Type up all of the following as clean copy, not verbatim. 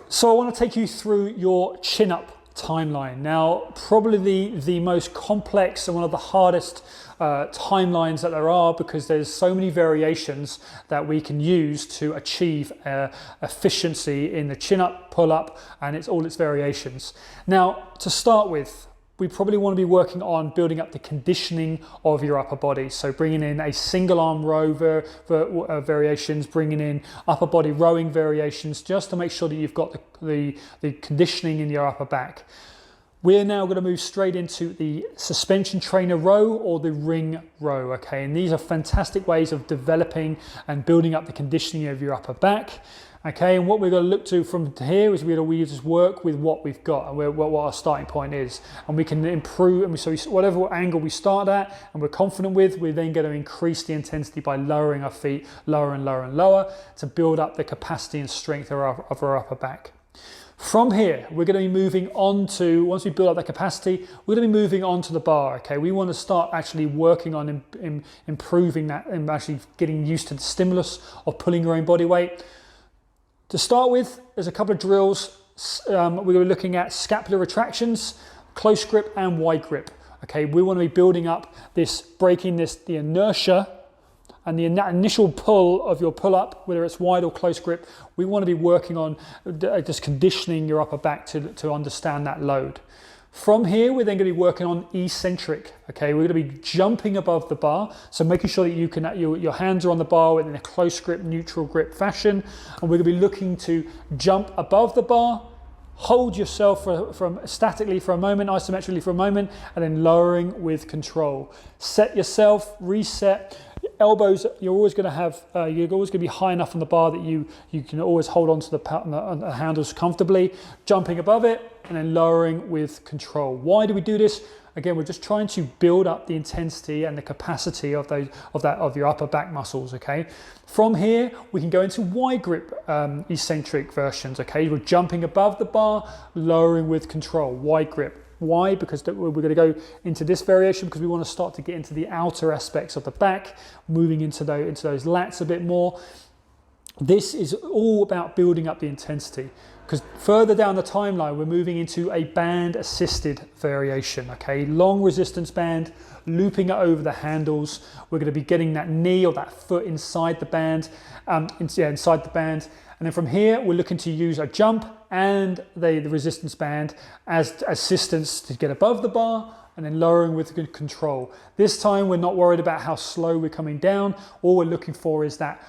So I want to take you through your chin-up timeline. Now, probably the most complex and one of the hardest timelines that there are, because there's so many variations that we can use to achieve efficiency in the chin-up, pull-up, and it's all its variations. Now, to start with, we probably want to be working on building up the conditioning of your upper body. So bringing in a single arm row variations, bringing in upper body rowing variations, just to make sure that you've got the conditioning in your upper back. We're now going to move straight into the suspension trainer row or the ring row, okay? And these are fantastic ways of developing and building up the conditioning of your upper back. Okay, and what we're going to look to from here is we just work with what we've got and what our starting point is, and we can improve. And so whatever angle we start at and we're confident with, we're then going to increase the intensity by lowering our feet lower and lower and lower to build up the capacity and strength of our upper back. From here, we're going to be moving on to, once we build up that capacity, we're going to be moving on to the bar, okay? We want to start actually working on improving that and actually getting used to the stimulus of pulling your own body weight. To start with, there's a couple of drills. We're going to be looking at scapular retractions, close grip and wide grip. Okay, we want to be building up this, breaking the inertia and the initial pull of your pull-up, whether it's wide or close grip. We want to be working on just conditioning your upper back to understand that load. From here, we're then going to be working on eccentric. Okay, we're going to be jumping above the bar, so making sure that your hands are on the bar in a close grip, neutral grip fashion, and we're going to be looking to jump above the bar, hold yourself statically for a moment, isometrically for a moment, and then lowering with control. Set yourself, reset. Elbows, you're always going to be high enough on the bar that you can always hold on to the handles comfortably, jumping above it and then lowering with control. Why do we do this? Again, we're just trying to build up the intensity and the capacity of your upper back muscles, okay? From here, we can go into wide grip eccentric versions, okay? We're jumping above the bar, lowering with control, wide grip. Why? Because we're going to go into this variation because we want to start to get into the outer aspects of the back, moving into those lats a bit more. This is all about building up the intensity, because further down the timeline, we're moving into a band assisted variation, okay? Long resistance band, looping it over the handles. We're going to be getting that knee or that foot inside the band, inside the band. And then from here, we're looking to use a jump and the resistance band as assistance to get above the bar and then lowering with good control. This time, we're not worried about how slow we're coming down. All we're looking for is that,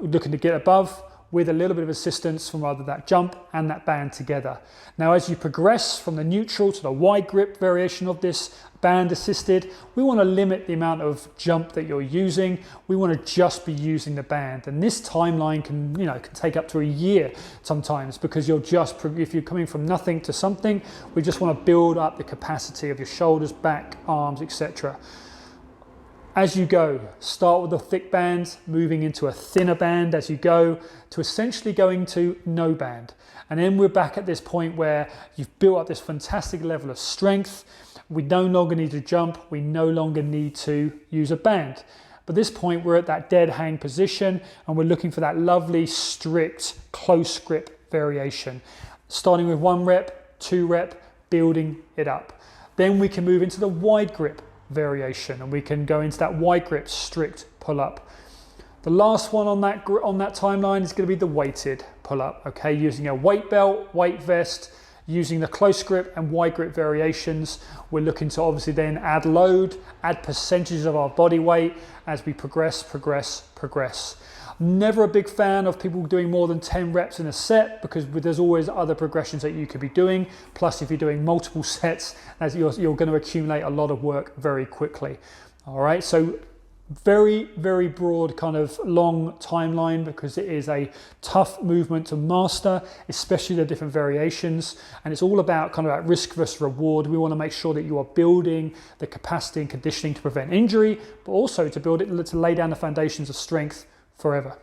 looking to get above with a little bit of assistance from either that jump and that band together. Now, as you progress from the neutral to the wide grip variation of this band assisted, we want to limit the amount of jump that you're using. We want to just be using the band. And this timeline can take up to a year sometimes, because if you're coming from nothing to something, we just want to build up the capacity of your shoulders, back, arms, etc. As you go, start with a thick band, moving into a thinner band as you go, to essentially going to no band. And then we're back at this point where you've built up this fantastic level of strength. We no longer need to jump. We no longer need to use a band. But at this point, we're at that dead hang position, and we're looking for that lovely, strict, close grip variation. Starting with 1 rep, 2 rep, building it up. Then we can move into the wide grip variation, and we can go into that wide grip strict pull up. The last one on that timeline is going to be the weighted pull up, okay, using a weight belt, weight vest, using the close grip and wide grip variations. We're looking to obviously then add load, add percentages of our body weight as we progress. Never a big fan of people doing more than 10 reps in a set, because there's always other progressions that you could be doing. Plus, if you're doing multiple sets, you're going to accumulate a lot of work very quickly. All right, so very, very broad kind of long timeline, because it is a tough movement to master, especially the different variations. And it's all about kind of that risk versus reward. We want to make sure that you are building the capacity and conditioning to prevent injury, but also to lay down the foundations of strength forever.